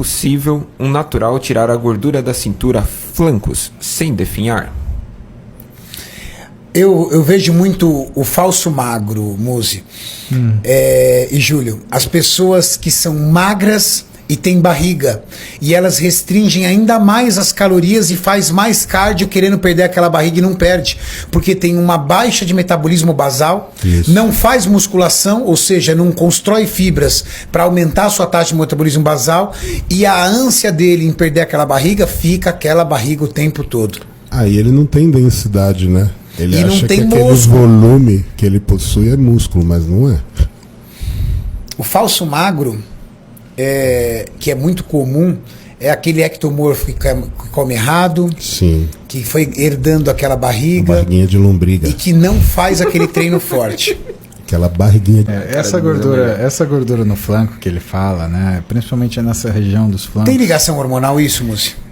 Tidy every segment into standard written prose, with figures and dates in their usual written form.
possível um natural tirar a gordura da cintura, flancos, sem definhar? Eu vejo muito o falso magro, Muzi. E Júlio, as pessoas que são magras e têm barriga, e elas restringem ainda mais as calorias e faz mais cardio querendo perder aquela barriga e não perde, porque tem uma baixa de metabolismo basal. Isso. Não faz musculação, ou seja, não constrói fibras para aumentar a sua taxa de metabolismo basal, e a ânsia dele em perder aquela barriga, fica aquela barriga o tempo todo. Aí ele não tem densidade, né? Ele e acha não tem que aquele volume que ele possui é músculo, mas não é. O falso magro, que é muito comum, é aquele ectomorfo que come errado. Sim. Que foi herdando aquela barriga. Barriguinha de lombriga. E que não faz aquele treino forte. Aquela barriguinha de... essa gordura no flanco que ele fala, né? Principalmente nessa região dos flancos. Tem ligação hormonal isso, Múcio?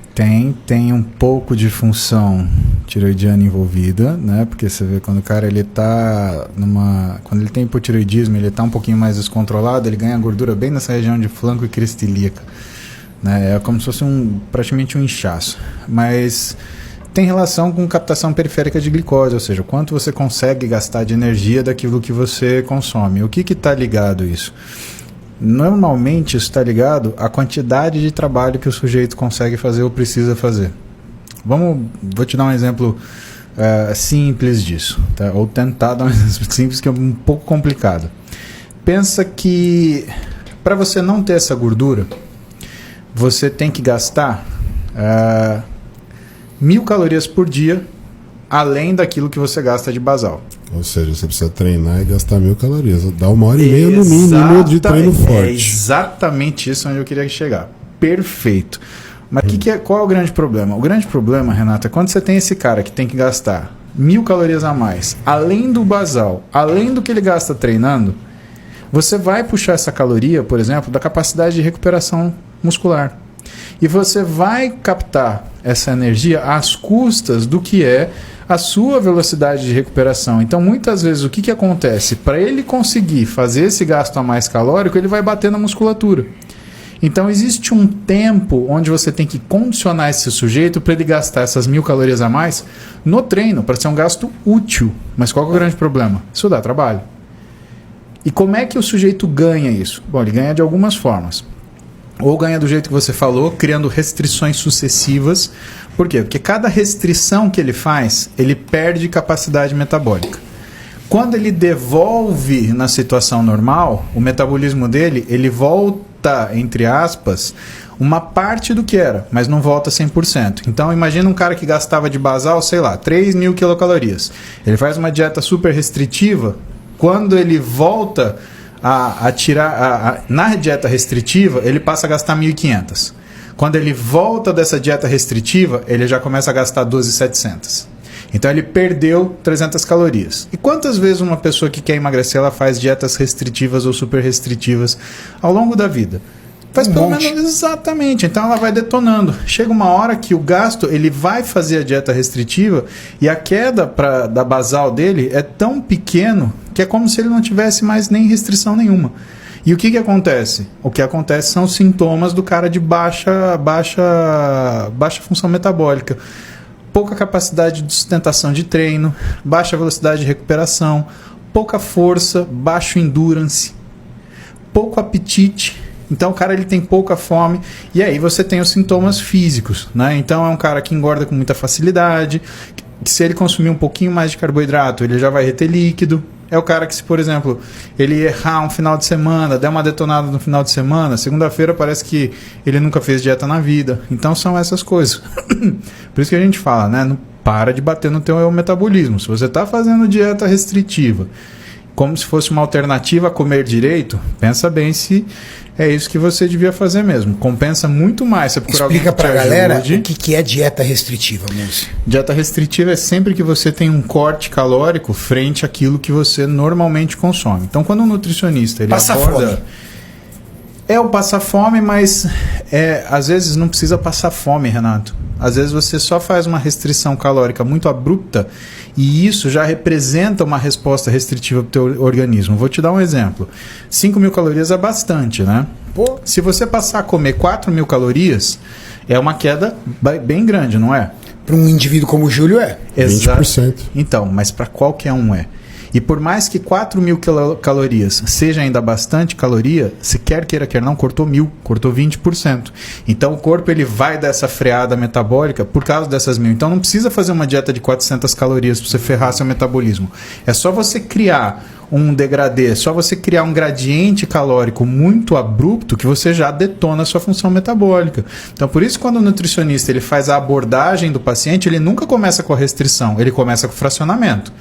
Tem um pouco de função tiroidiana envolvida, né? Porque você vê quando o cara ele tá quando ele tem hipotiroidismo, ele tá um pouquinho mais descontrolado, ele ganha gordura bem nessa região de flanco e crista ilíaca, né? É como se fosse praticamente um inchaço. Mas tem relação com captação periférica de glicose, ou seja, o quanto você consegue gastar de energia daquilo que você consome. O que está ligado a isso? Normalmente isso está ligado à quantidade de trabalho que o sujeito consegue fazer ou precisa fazer. Vou te dar um exemplo simples disso, tá? Ou tentar dar um exemplo simples, que é um pouco complicado. Pensa que para você não ter essa gordura, você tem que gastar 1.000 calorias por dia, além daquilo que você gasta de basal. Ou seja, você precisa treinar e gastar 1.000 calorias. Dá 1h30 no mínimo de treino forte. É exatamente isso onde eu queria chegar. Perfeito. Mas qual é o grande problema? O grande problema, Renato, é quando você tem esse cara que tem que gastar 1.000 calorias a mais, além do basal, além do que ele gasta treinando, você vai puxar essa caloria, por exemplo, da capacidade de recuperação muscular. E você vai captar essa energia às custas do que é a sua velocidade de recuperação. Então, muitas vezes, o que acontece? Para ele conseguir fazer esse gasto a mais calórico, ele vai bater na musculatura. Então, existe um tempo onde você tem que condicionar esse sujeito para ele gastar essas 1.000 calorias a mais no treino, para ser um gasto útil. Mas qual é o grande problema? Isso dá trabalho. E como é que o sujeito ganha isso? Bom, ele ganha de algumas formas. Ou ganha do jeito que você falou, criando restrições sucessivas. Por quê? Porque cada restrição que ele faz, ele perde capacidade metabólica. Quando ele devolve na situação normal, o metabolismo dele, ele volta, entre aspas, uma parte do que era, mas não volta 100%. Então, imagina um cara que gastava de basal, sei lá, 3.000 quilocalorias. Ele faz uma dieta super restritiva, quando ele volta na dieta restritiva, ele passa a gastar 1.500. Quando ele volta dessa dieta restritiva, ele já começa a gastar 12.700. Então ele perdeu 300 calorias. E quantas vezes uma pessoa que quer emagrecer, ela faz dietas restritivas ou super restritivas ao longo da vida? Faz pelo menos exatamente. Então ela vai detonando. Chega uma hora que o gasto, ele vai fazer a dieta restritiva e a queda da basal dele é tão pequeno que é como se ele não tivesse mais nem restrição nenhuma. E o que acontece? O que acontece são os sintomas do cara de baixa função metabólica. Pouca capacidade de sustentação de treino, baixa velocidade de recuperação, pouca força, baixo endurance, pouco apetite. Então o cara ele tem pouca fome e aí você tem os sintomas físicos, né? Então é um cara que engorda com muita facilidade, que se ele consumir um pouquinho mais de carboidrato, ele já vai reter líquido. É o cara que, se por exemplo, ele errar um final de semana, der uma detonada no final de semana, segunda-feira parece que ele nunca fez dieta na vida. Então são essas coisas. Por isso que a gente fala, né? Não para de bater no teu metabolismo. Se você está fazendo dieta restritiva, como se fosse uma alternativa a comer direito, pensa bem se é isso que você devia fazer mesmo. Compensa muito mais você procurar alguém que te ajude. Explica pra galera o que é dieta restritiva, Múcio. Dieta restritiva é sempre que você tem um corte calórico frente àquilo que você normalmente consome. Então, quando um nutricionista ele passa aborda... fome. É o passar fome, mas às vezes não precisa passar fome, Renato. Às vezes você só faz uma restrição calórica muito abrupta e isso já representa uma resposta restritiva para o teu organismo. Vou te dar um exemplo. 5.000 calorias é bastante, né? Pô. Se você passar a comer 4.000 calorias, é uma queda bem grande, não é? Para um indivíduo como o Júlio é. 20%. Então, mas para qualquer um é. E por mais que 4.000 calorias seja ainda bastante caloria, se quer queira, quer não, cortou 1.000, cortou 20%. Então o corpo ele vai dar essa freada metabólica por causa dessas 1.000. Então não precisa fazer uma dieta de 400 calorias para você ferrar seu metabolismo. É só você criar um degradê, é só você criar um gradiente calórico muito abrupto que você já detona a sua função metabólica. Então por isso quando o nutricionista ele faz a abordagem do paciente, ele nunca começa com a restrição, ele começa com o fracionamento.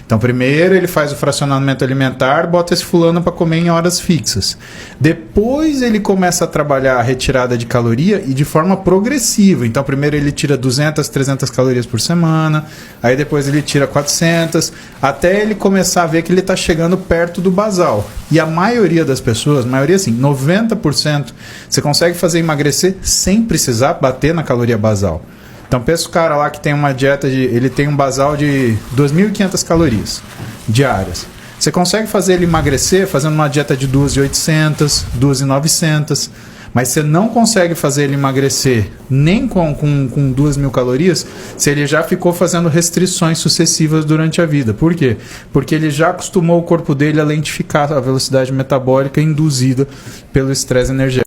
Então primeiro ele faz o fracionamento alimentar, bota esse fulano para comer em horas fixas. Depois ele começa a trabalhar a retirada de caloria e de forma progressiva. Então primeiro ele tira 200, 300 calorias por semana, aí depois ele tira 400, até ele começar a ver que ele está chegando perto do basal. E a maioria das pessoas, maioria assim, 90%, você consegue fazer emagrecer sem precisar bater na caloria basal. Então pensa o cara lá que tem uma dieta ele tem um basal de 2.500 calorias diárias. Você consegue fazer ele emagrecer fazendo uma dieta de 2.800, 2.900, mas você não consegue fazer ele emagrecer nem com 2.000 calorias se ele já ficou fazendo restrições sucessivas durante a vida. Por quê? Porque ele já acostumou o corpo dele a lentificar a velocidade metabólica induzida pelo estresse energético.